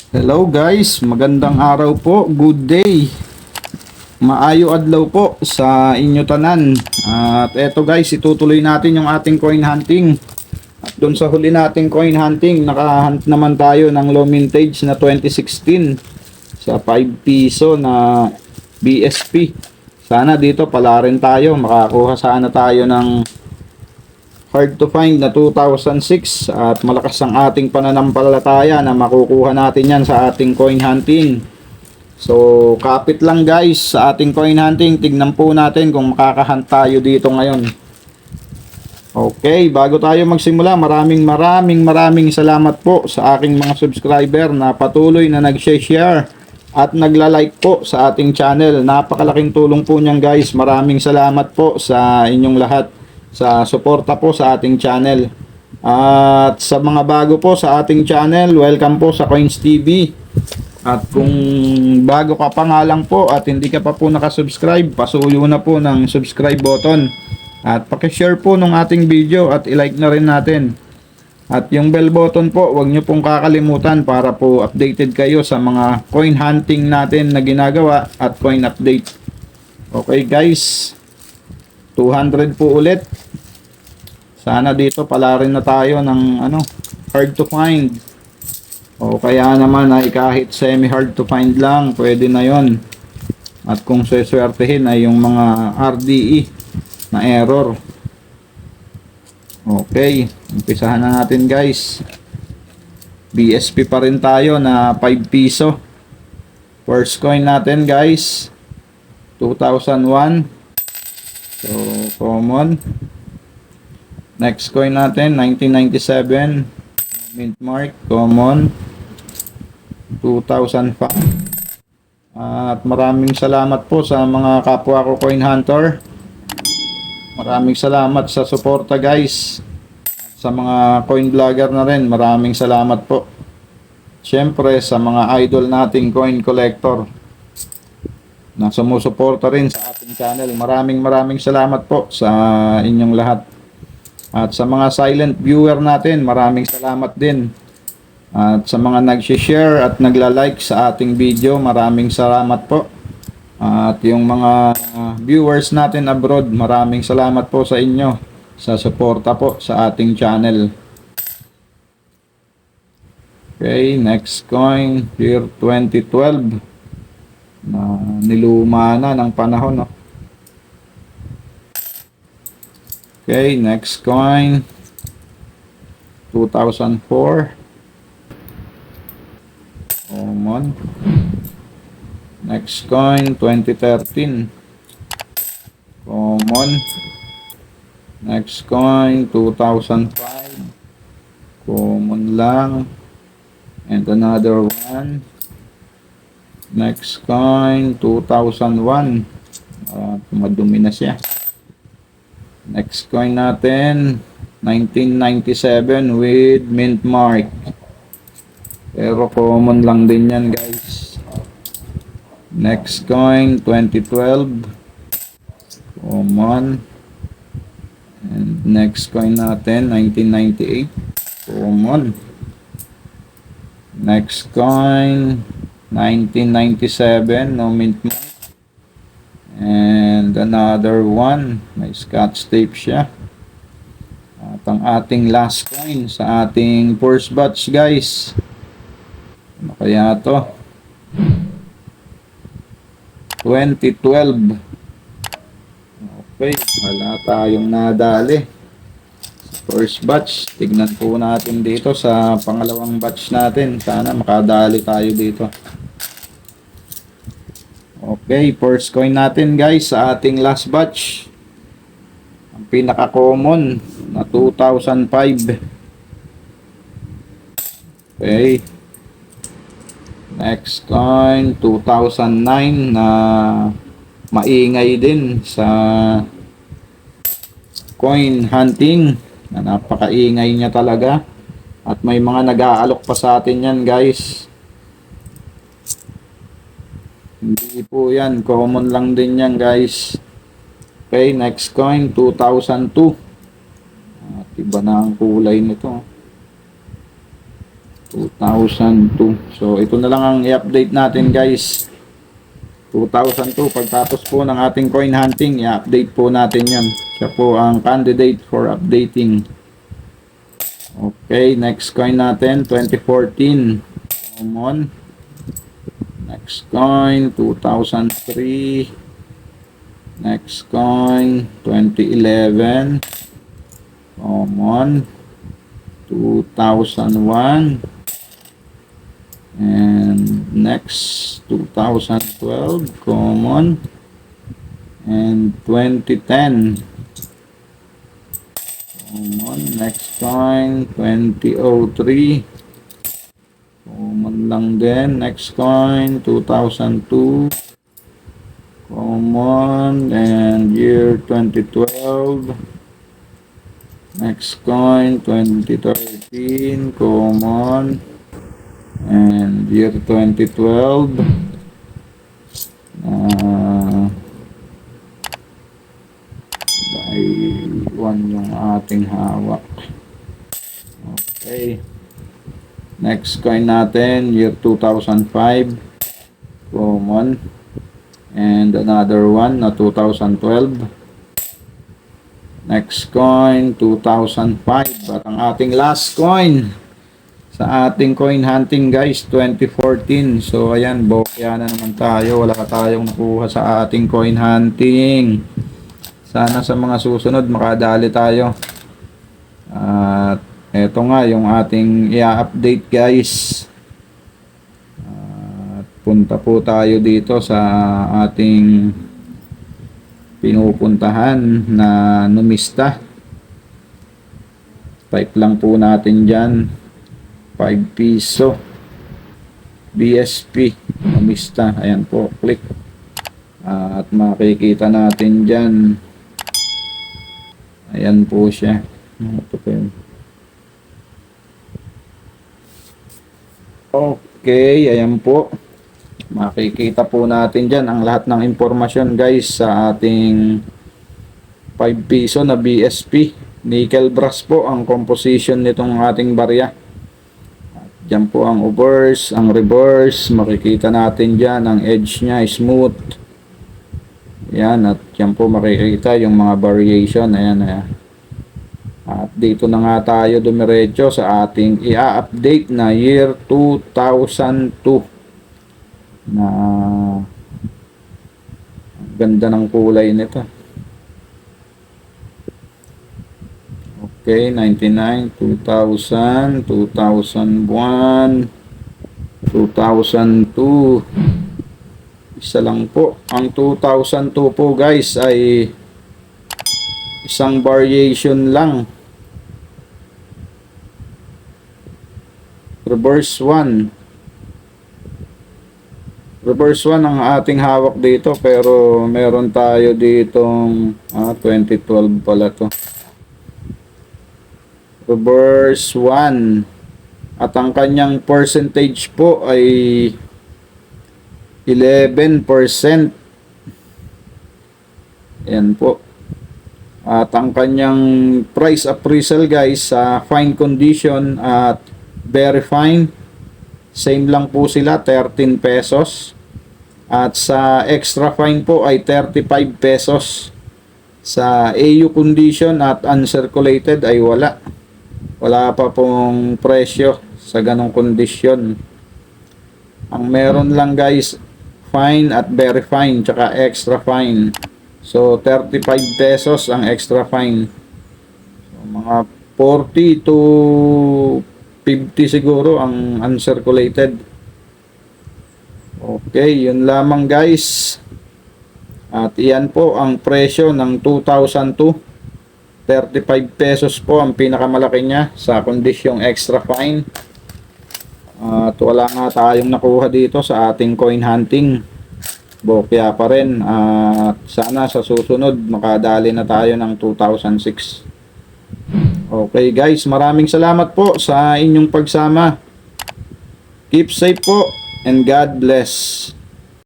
Hello guys, magandang araw po, good day. Maayo adlaw po sa inyo tanan. At eto guys, itutuloy natin yung ating coin hunting. At doon sa huli nating coin hunting, nakahunt naman tayo ng low mintage na 2016 sa 5 piso na BSP. Sana dito pala rin tayo, makakuha sana tayo ng hard to find na 2006 at malakas ang ating pananampalataya na makukuha natin yan sa ating coin hunting. So, kapit lang guys sa ating coin hunting. Tignan po natin kung makakahunt tayo dito ngayon. Okay, bago tayo magsimula, maraming salamat po sa aking mga subscriber na patuloy na nag-share at nagla-like po sa ating channel. Napakalaking tulong po niyan guys. Maraming salamat po sa inyong lahat sa suporta po sa ating channel. At sa mga bago po sa ating channel, welcome po sa Coins TV. At kung bago ka pa nga lang po at hindi ka pa po nakasubscribe, pasuyo na po ng subscribe button. At pakishare po ng ating video at ilike na rin natin. At yung bell button po, huwag nyo pong kakalimutan para po updated kayo sa mga coin hunting natin na ginagawa at coin update. Okay guys, 200 po ulit. Sana dito pala rin na tayo ng hard to find. O kaya naman ay kahit semi hard to find lang, pwede na yon. At kung sweswertehin ay yung mga RDE na error. Okay, umpisahan na natin guys. BSP pa rin tayo na 5 piso. First coin natin guys, 2001. So, common. Next coin natin, 1997. Mint mark, common. 2005. At maraming salamat po sa mga kapwa ko coin hunter. Maraming salamat sa suporta guys. Sa mga coin vlogger na rin, maraming salamat po. Siyempre sa mga idol nating coin collector na sumusuporta rin sa ating channel. Maraming salamat po sa inyong lahat. At sa mga silent viewer natin, maraming salamat din. At sa mga nag-share at nagla-like sa ating video, maraming salamat po. At yung mga viewers natin abroad, maraming salamat po sa inyo sa suporta po sa ating channel. Okay, next coin, year 2012. Na niluma na ng panahon, no? Okay, next coin, 2004. Common. Next coin, 2013. Common. Next coin, 2005. Common lang. And another one. Next coin, 2001. Madumi na siya. Next coin natin, 1997 with mint mark. Pero common lang din yan guys. Next coin, 2012. Common. And next coin natin, 1998. Common. Next coin, 1997, no mint mark. And another one, may scotch tape siya. At ang ating last coin sa ating first batch guys. Ano kaya to? 2012. Okay, wala tayong nadali. First batch, tignan po natin dito sa pangalawang batch natin. Sana makadali tayo dito. Okay, first coin natin guys sa ating last batch. Ang pinaka-common na 2005. Okay. Next coin, 2009 na maingay din sa coin hunting. Na napakaingay niya talaga. At may mga nag-aalok pa sa atin yan guys. Hindi po yan, common lang din yan guys. Okay, next coin, 2002. At iba na ang kulay nito. 2002. So ito na lang ang i-update natin guys. 2002. Pagtapos po ng ating coin hunting, i-update po natin yan. Siya po ang candidate for updating. Okay, next coin natin, 2014. Common. Next coin, 2003. Next coin, 2011. Common. 2001. And next, 2012. Common. And 2010. Common. Next coin, 2003. Common lang din. Next coin, 2002. Common. And year 2012. Next coin, 2013. Common. And year 2012. One yung ating hawak. Okay. Next coin natin, year 2005. Common. And another one na 2012. Next coin, 2005. At ang ating last coin sa ating coin hunting guys, 2014. So ayan, bokya na naman tayo. Wala tayong nakuha sa ating coin hunting. Sana sa mga susunod makadali tayo. At eto nga yung ating i-update guys. At punta po tayo dito sa ating pinupuntahan na numista. Type lang po natin dyan. 5 piso. BSP. Numista. Ayan po. Click. At makikita natin dyan. Ayan po siya. Ito po yun. Okay, ayan po. Makikita po natin dyan ang lahat ng impormasyon guys sa ating 5 piso na BSP. Nickel brass po ang composition nitong ating barya. At dyan po ang obverse, ang reverse. Makikita natin dyan ang edge nya, smooth. Yan, at yan po makikita yung mga variation. Ayan, ayan. At dito na nga tayo dumiretso sa ating i-update na year 2002. Na ganda ng kulay nito. Okay, 99, 2000, 2001, 2002. Isa lang po. Ang 2002 po guys ay isang variation lang. Reverse 1. Reverse 1 ang ating hawak dito, pero meron tayo ditong 2012 pala to. Reverse 1. At ang kanyang percentage po ay 11%. Ayan po. At ang kanyang price appraisal guys sa fine condition at very fine, same lang po sila, 13 pesos. At sa extra fine po ay 35 pesos. Sa AU condition at uncirculated ay wala. Wala pa pong presyo sa ganong kondisyon. Ang meron lang guys, fine at very fine, tsaka extra fine. So 35 pesos ang extra fine. So, mga 40 to 50 siguro ang uncirculated. Okay, yun lamang guys. At iyan po ang presyo ng 2002. 35 pesos po ang pinakamalaki niya sa kondisyong extra fine. At wala nga tayong nakuha dito sa ating coin hunting. Bokya pa rin. At sana sa susunod makadali na tayo ng 2006. Okay guys, maraming salamat po sa inyong pagsama. Keep safe po and God bless.